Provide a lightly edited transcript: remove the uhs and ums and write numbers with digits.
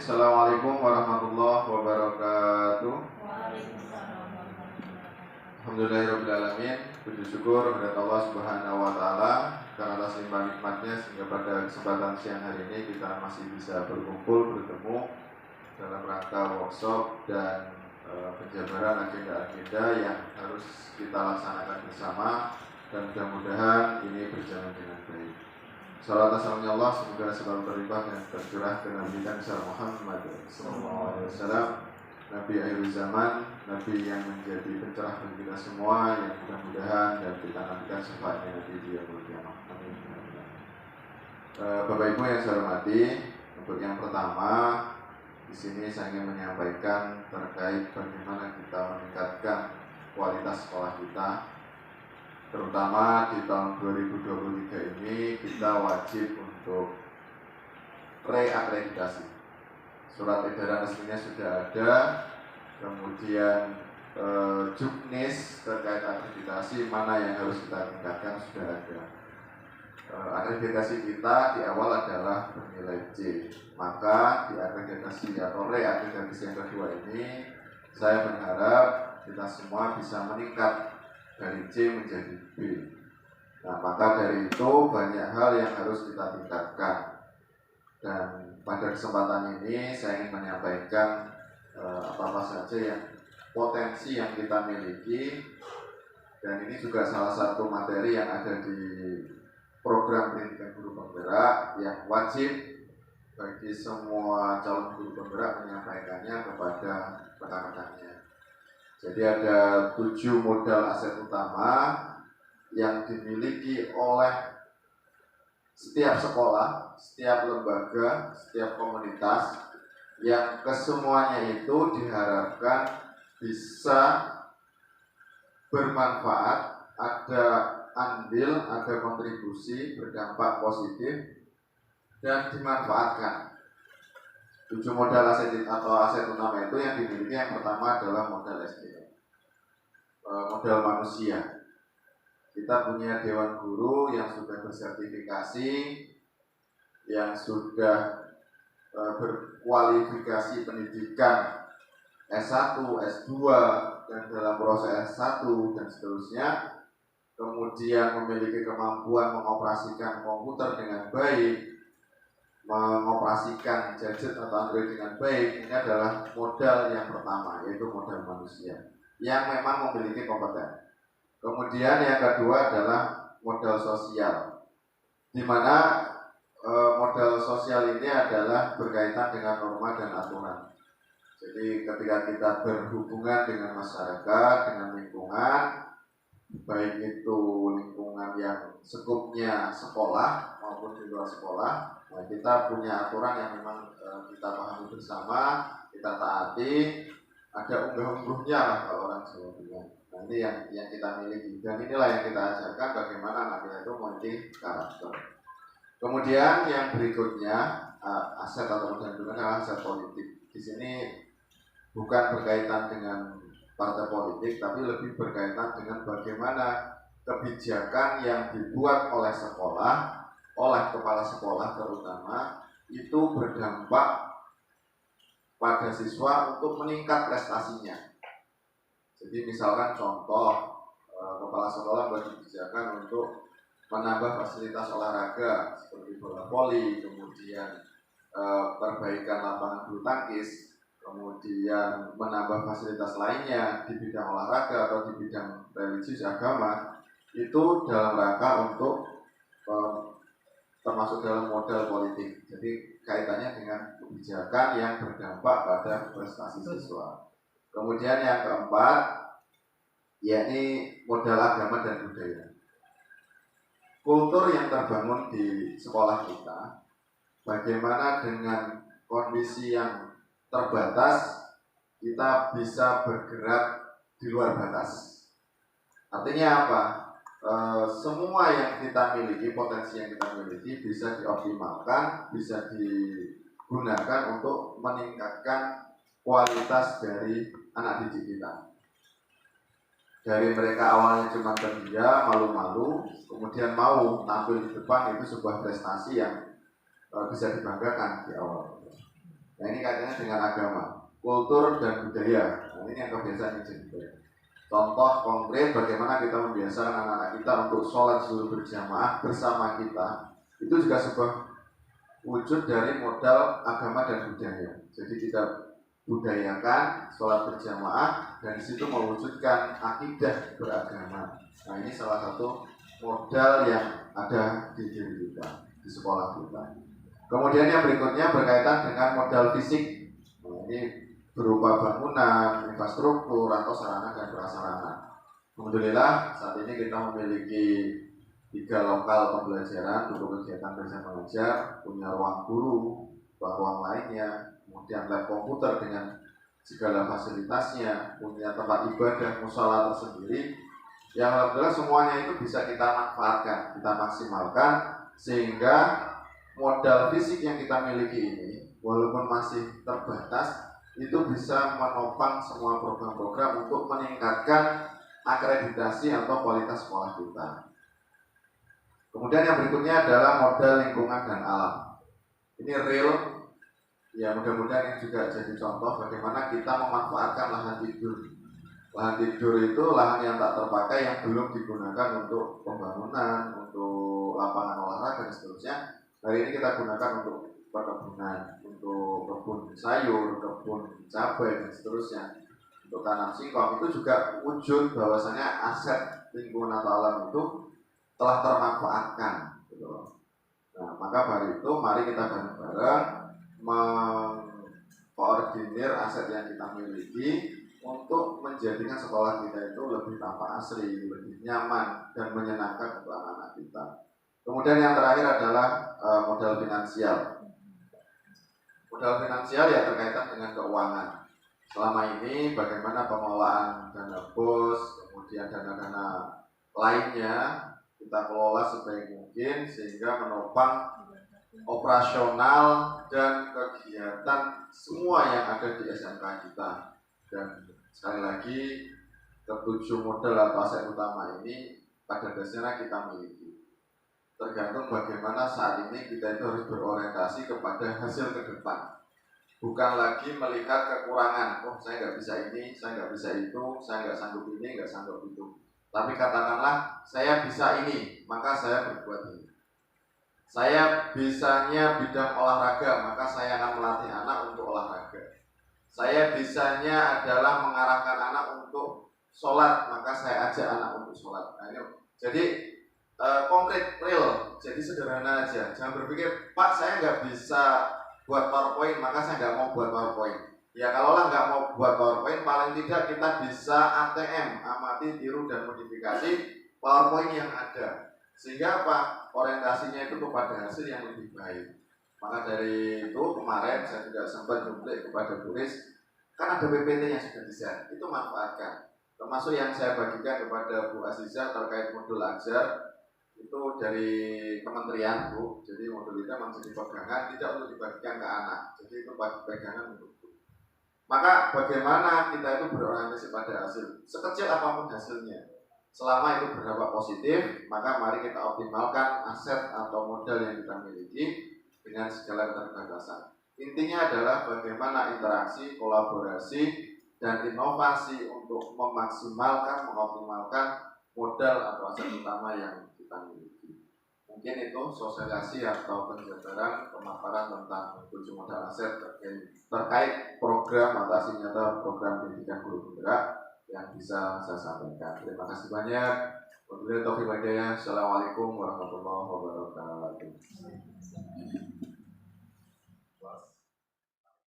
Assalamualaikum warahmatullahi wabarakatuh. Alhamdulillahirrahmanirrahim. Puji syukur kepada Allah Subhanahu wa Ta'ala karena atas limpah nikmatnya sehingga pada kesempatan siang hari ini kita masih bisa berkumpul bertemu dalam rangka workshop dan penjabaran agenda-agenda yang harus kita laksanakan bersama, dan mudah-mudahan ini berjalan dengan baik. Salawat assallamnya Allah semoga selalu berlimpah dan tercurah ke Nabi besar Muhammad SAW, Nabi akhir zaman, Nabi yang menjadi pencerah bagi kita semua, yang mudah-mudahan dan kita nantikan syafaatnya nanti di yaumul qiyamah. Amin. Bapak Ibu yang saya hormati, untuk yang pertama di sini saya ingin menyampaikan terkait bagaimana kita meningkatkan kualitas sekolah kita. Terutama di tahun 2023 ini kita wajib untuk reakreditasi. Surat edaran resminya sudah ada, kemudian juknis terkait akreditasi mana yang harus kita tingkatkan sudah ada. Akreditasi kita di awal adalah bernilai C, maka di akreditasi atau reakreditasi yang kedua ini saya berharap kita semua bisa meningkat dari C menjadi B. Nah, maka dari itu banyak hal yang harus kita tingkatkan. Dan pada kesempatan ini saya ingin menyampaikan apa-apa saja yang potensi yang kita miliki. Dan ini juga salah satu materi yang ada di program pendidikan guru penggerak yang wajib bagi semua calon guru penggerak menyampaikannya kepada rekan-rekannya. Jadi ada 7 modal aset utama yang dimiliki oleh setiap sekolah, setiap lembaga, setiap komunitas, yang kesemuanya itu diharapkan bisa bermanfaat, ada andil, ada kontribusi, berdampak positif, dan dimanfaatkan. 7 modal aset atau aset utama itu yang dimiliki yang pertama adalah modal SDM, modal manusia. Kita punya dewan guru yang sudah bersertifikasi, yang sudah berkualifikasi pendidikan S1, S2, dan dalam proses S1 dan seterusnya, kemudian memiliki kemampuan mengoperasikan komputer dengan baik, mengoperasikan gadget atau Android dengan baik. Ini adalah modal yang pertama, yaitu modal manusia yang memang memiliki kompeten. Kemudian yang kedua adalah modal sosial, di mana modal sosial ini adalah berkaitan dengan norma dan aturan. Jadi ketika kita berhubungan dengan masyarakat, dengan lingkungan, baik itu lingkungan yang sekupnya sekolah maupun di luar sekolah, nah kita punya aturan yang memang kita pahami bersama, kita taati, ada unggah-ungguhnya lah kalau orang Jawa bilang. Nah ini yang kita miliki, dan inilah yang kita ajarkan bagaimana anak kita itu memiliki karakter. Kemudian yang berikutnya aset atau modal adalah aset politik. Di sini bukan berkaitan dengan partai politik, tapi lebih berkaitan dengan bagaimana kebijakan yang dibuat oleh sekolah, oleh kepala sekolah terutama, itu berdampak pada siswa untuk meningkat prestasinya. Jadi misalkan contoh, kepala sekolah buat kebijakan untuk menambah fasilitas olahraga seperti bola voli, kemudian perbaikan lapangan bulu tangkis, kemudian menambah fasilitas lainnya di bidang olahraga atau di bidang religius agama, itu dalam rangka untuk termasuk dalam modal politik. Jadi kaitannya dengan kebijakan yang berdampak pada prestasi siswa. Kemudian yang keempat, yakni modal agama dan budaya. Kultur yang terbangun di sekolah kita, bagaimana dengan kondisi yang terbatas, kita bisa bergerak di luar batas. Artinya apa? Semua yang kita miliki, potensi yang kita miliki bisa dioptimalkan, bisa digunakan untuk meningkatkan kualitas dari anak didik kita. Dari mereka awalnya cuma terdiam, malu-malu, kemudian mau tampil di depan, itu sebuah prestasi yang bisa dibanggakan di awal. Nah ini kaitannya dengan agama, kultur dan budaya. Nah ini yang kebiasaan yang jadi. Contoh konkret bagaimana kita membiasakan anak-anak kita untuk sholat zuhur berjamaah bersama kita. Itu juga sebuah wujud dari modal agama dan budaya. Jadi kita budayakan sholat berjamaah dan disitu mewujudkan akidah beragama. Nah ini salah satu modal yang ada di diri kita, di sekolah kita. Kemudian yang berikutnya berkaitan dengan modal fisik. Nah, ini berupa bangunan, infrastruktur, atau sarana dan prasarana. Alhamdulillah saat ini kita memiliki 3 lokal pembelajaran untuk kegiatan belajar mengajar, punya ruang guru, ruang lainnya, kemudian lab komputer dengan segala fasilitasnya, punya tempat ibadah, mushola tersendiri. Yang alhamdulillah semuanya itu bisa kita manfaatkan, kita maksimalkan, sehingga modal fisik yang kita miliki ini walaupun masih terbatas itu bisa menopang semua program-program untuk meningkatkan akreditasi atau kualitas sekolah kita. Kemudian yang berikutnya adalah modal lingkungan dan alam. Ini real, ya mudah-mudahan ini juga jadi contoh bagaimana kita memanfaatkan lahan tidur. Lahan tidur itu lahan yang tak terpakai yang belum digunakan untuk pembangunan, untuk lapangan olahraga dan seterusnya. Hari ini kita gunakan untuk perkebunan, untuk kebun sayur, kebun cabai dan seterusnya, untuk tanam singkong. Itu juga wujud bahwasanya aset lingkungan atau alam itu telah termanfaatkan gitu. Nah maka dari itu mari kita bareng-bareng mengkoordinir aset yang kita miliki untuk menjadikan sekolah kita itu lebih tampak asri, lebih nyaman dan menyenangkan untuk anak-anak kita. Kemudian yang terakhir adalah modal finansial. Modal finansial yang berkaitan dengan keuangan. Selama ini bagaimana pengelolaan dana BOS, kemudian dana-dana lainnya kita kelola sebaik mungkin sehingga menopang operasional dan kegiatan semua yang ada di SMK kita. Dan sekali lagi ketujuh modal atau aset utama ini pada dasarnya kita miliki. Tergantung bagaimana saat ini kita itu harus berorientasi kepada hasil ke depan. Bukan lagi melihat kekurangan, oh saya nggak bisa ini, saya nggak bisa itu, saya nggak sanggup ini, nggak sanggup itu. Tapi katakanlah saya bisa ini, maka saya berbuat ini. Saya bisanya bidang olahraga, maka saya akan melatih anak untuk olahraga. Saya bisanya adalah mengarahkan anak untuk sholat, maka saya ajak anak untuk sholat. Nah, ini, jadi konkret, real, jadi sederhana aja. Jangan berpikir, Pak saya nggak bisa buat PowerPoint, maka saya nggak mau buat PowerPoint. Ya kalaulah nggak mau buat PowerPoint, paling tidak kita bisa ATM, amati, tiru, dan modifikasi PowerPoint yang ada. Sehingga apa? Orientasinya itu kepada hasil yang lebih baik. Maka dari itu kemarin saya juga sempat nyumplik kepada Bu Riz, kan ada PPT yang sudah di-share, itu manfaatkan. Termasuk yang saya bagikan kepada Bu Azizah terkait modul ajar, itu dari kementerian Bu, jadi modul itu memang jadi pegangan, tidak untuk dibagikan ke anak, jadi itu pegangan untuk Bu. Maka bagaimana kita itu berorientasi pada hasil, sekecil apapun hasilnya, selama itu berdampak positif, maka mari kita optimalkan aset atau modal yang kita miliki dengan segala keterbatasan. Intinya adalah bagaimana interaksi, kolaborasi, dan inovasi untuk memaksimalkan, mengoptimalkan modal atau aset utama yang kita miliki. Mungkin itu sosialisasi atau penjabaran pemaparan tentang 7 modal aset terkait program atau aksi nyata program pendidikan guru penggerak yang bisa saya sampaikan. Terima kasih banyak. Wabillahi taufiq wal hidayah. Assalamualaikum warahmatullahi wabarakatuh.